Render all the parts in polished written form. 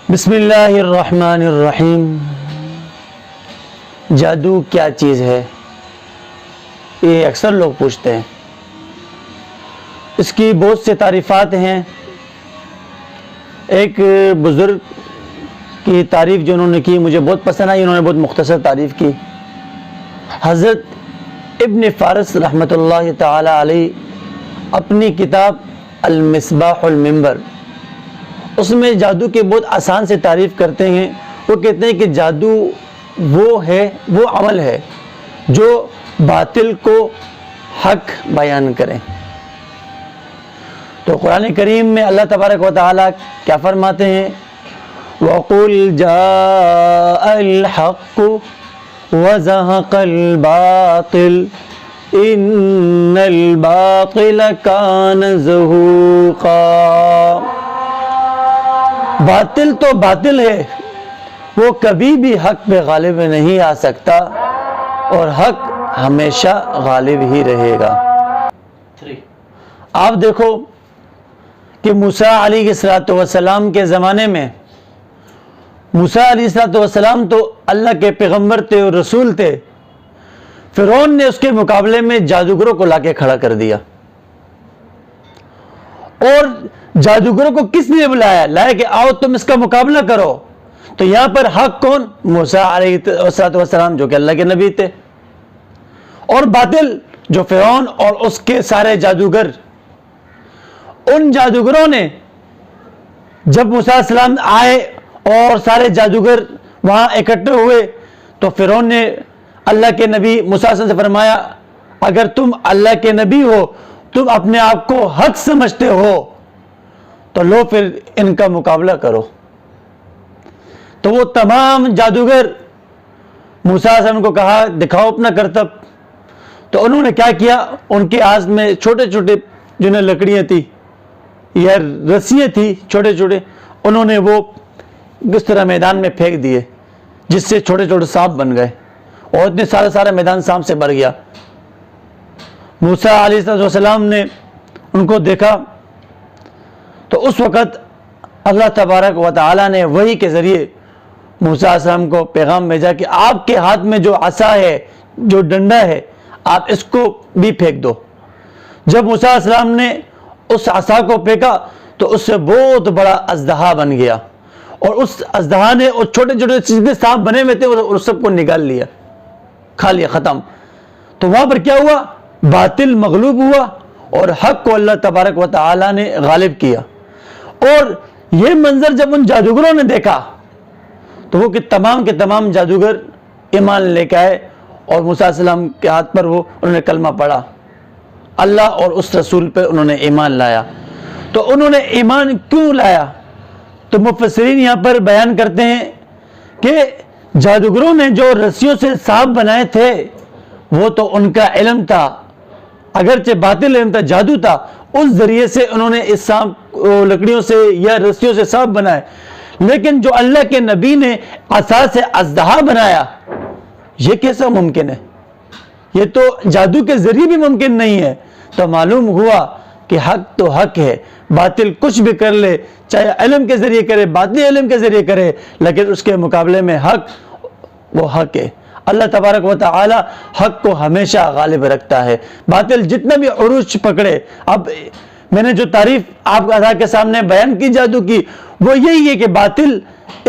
بسم اللہ الرحمن الرحیم۔ جادو کیا چیز ہے، یہ اکثر لوگ پوچھتے ہیں۔ اس کی بہت سے تعریفات ہیں۔ ایک بزرگ کی تعریف جو انہوں نے کی مجھے بہت پسند آئی، انہوں نے بہت مختصر تعریف کی۔ حضرت ابن فارس رحمۃ اللہ تعالی علیہ اپنی کتاب المصباح المنبر، اس میں جادو کے بہت آسان سے تعریف کرتے ہیں۔ وہ کہتے ہیں کہ جادو وہ عمل ہے جو باطل کو حق بیان کرے۔ تو قرآن کریم میں اللہ تبارک و تعالیٰ کیا فرماتے ہیں؟ وَقُلْ جَاءَ الْحَقُّ وَزَهَقَ الْبَاطِلُ إِنَّ الْبَاطِلَ كَانَ زَهُوقًا۔ باطل تو باطل ہے، وہ کبھی بھی حق پہ غالب نہیں آ سکتا اور حق ہمیشہ غالب ہی رہے گا۔ آپ دیکھو کہ موسیٰ علیہ السلام کے زمانے میں، موسیٰ علیہ السلام تو اللہ کے پیغمبر تھے اور رسول تھے، فرعون نے اس کے مقابلے میں جادوگروں کو لا کے کھڑا کر دیا۔ اور جادوگروں کو کس نے لایا کہ آؤ تم اس کا مقابلہ کرو؟ تو یہاں پر حق کون؟ موسیٰ علیہ السلام جو کہ اللہ کے نبی تھے، اور باطل جو فرعون اور اس کے سارے جادوگر۔ ان جادوگروں نے جب موسیٰ علیہ السلام آئے اور سارے جادوگر وہاں اکٹھے ہوئے تو فرعون نے اللہ کے نبی موسیٰ علیہ السلام سے فرمایا، اگر تم اللہ کے نبی ہو، تم اپنے آپ کو حق سمجھتے ہو، تو لو پھر ان کا مقابلہ کرو۔ تو وہ تمام جادوگر موسیٰ علیہ السلام کو کہا دکھاؤ اپنا کرتب۔ تو انہوں نے کیا کیا؟ ان کے ہاتھ میں چھوٹے چھوٹے جنہیں لکڑیاں تھی یا رسیاں تھی چھوٹے چھوٹے، انہوں نے وہ اس طرح میدان میں پھینک دیے، جس سے چھوٹے چھوٹے سانپ بن گئے اور اتنے سارا میدان سانپ سے بھر گیا۔ موسیٰ علیہ السلام نے ان کو دیکھا تو اس وقت اللہ تبارک و تعالی نے وحی کے ذریعے موسیٰ علیہ السلام کو پیغام بھیجا کہ آپ کے ہاتھ میں جو عصا ہے، جو ڈنڈا ہے، آپ اس کو بھی پھینک دو۔ جب موسیٰ علیہ السلام نے اس عصا کو پھینکا تو اس سے بہت بڑا اژدہا بن گیا، اور اس اژدہا نے اور چھوٹے چھوٹے جتنے سانپ بنے ہوئے تھے اور سب کو نگال لیا، کھا لیا، ختم۔ تو وہاں پر کیا ہوا؟ باطل مغلوب ہوا اور حق کو اللہ تبارک و تعالی نے غالب کیا۔ اور یہ منظر جب ان جادوگروں نے دیکھا تو وہ کہ تمام کے تمام جادوگر ایمان لے کے آئے، اور موسیٰ علیہ السلام کے ہاتھ پر انہوں نے کلمہ پڑھا، اللہ اور اس رسول پہ انہوں نے ایمان لایا۔ تو انہوں نے ایمان کیوں لایا؟ تو مفسرین یہاں پر بیان کرتے ہیں کہ جادوگروں نے جو رسیوں سے سانپ بنائے تھے وہ تو ان کا علم تھا، اگرچہ باطل علم تھا، جادو تھا، اس ذریعے سے انہوں نے اس سانپ لکڑیوں سے یا رسیوں سے سانپ بنائے۔ لیکن جو اللہ کے نبی نے عصا سے اژدہا بنایا، یہ کیسا ممکن ہے؟ یہ تو جادو کے ذریعے بھی ممکن نہیں ہے۔ تو معلوم ہوا کہ حق تو حق ہے، باطل کچھ بھی کر لے، چاہے علم کے ذریعے کرے، باطنی علم کے ذریعے کرے، لیکن اس کے مقابلے میں حق وہ حق ہے۔ اللہ تبارک و تعالی حق کو ہمیشہ غالب رکھتا ہے، باطل جتنا بھی عروج پکڑے۔ اب میں نے جو تعریف آپ کے سامنے بیان کی جادو کی، وہ یہی ہے کہ باطل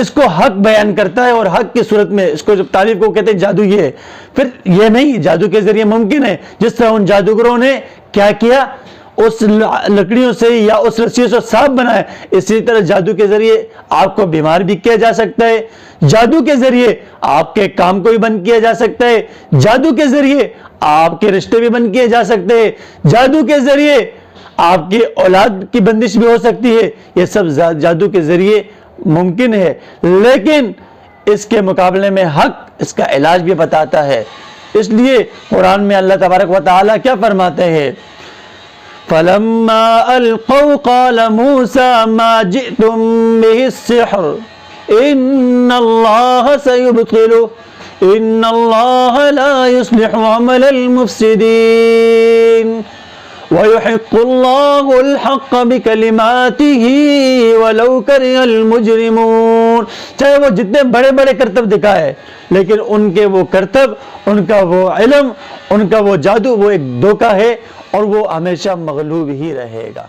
اس کو حق بیان کرتا ہے، اور حق کی صورت میں اس کو جب تعریف کو کہتے ہیں جادو یہ ہے۔ پھر یہ نہیں، جادو کے ذریعے ممکن ہے، جس طرح ان جادوگروں نے کیا کیا، اس لکڑیوں سے یا اس رسیوں سے سانپ بنائے، اسی طرح جادو کے ذریعے آپ کو بیمار بھی کیا جا سکتا ہے، جادو کے ذریعے آپ کے کام کو بھی بند کیا جا سکتا ہے، جادو کے ذریعے آپ کے رشتے بھی بند کیے جا سکتے ہیں، جادو کے ذریعے آپ کی اولاد کی بندش بھی ہو سکتی ہے۔ یہ سب جادو کے ذریعے ممکن ہے، لیکن اس کے مقابلے میں حق اس کا علاج بھی بتاتا ہے۔ اس لیے قرآن میں اللہ تبارک و تعالی کیا فرماتے ہیں؟ فَلَمَّا أَلْقَوْا قَالَ مُوسَى مَا جِئْتُم بِهِ السِّحْرُ إِنَّ اللَّهَ سَيُبْطِلُهُ إِنَّ اللَّهَ لَا يُصْلِحُ عَمَلَ الْمُفْسِدِينَ۔ وَيُحِقُّ اللَّهُ الْحَقَّ بِكَلِمَاتِهِ وَلَوْ كَرِهَ الْمُجْرِمُونَ. چاہے وہ جتنے بڑے بڑے کرتب دکھائے، لیکن ان کے وہ کرتب، ان کا وہ علم، ان کا وہ جادو، وہ ایک دھوکہ ہے اور وہ ہمیشہ مغلوب ہی رہے گا.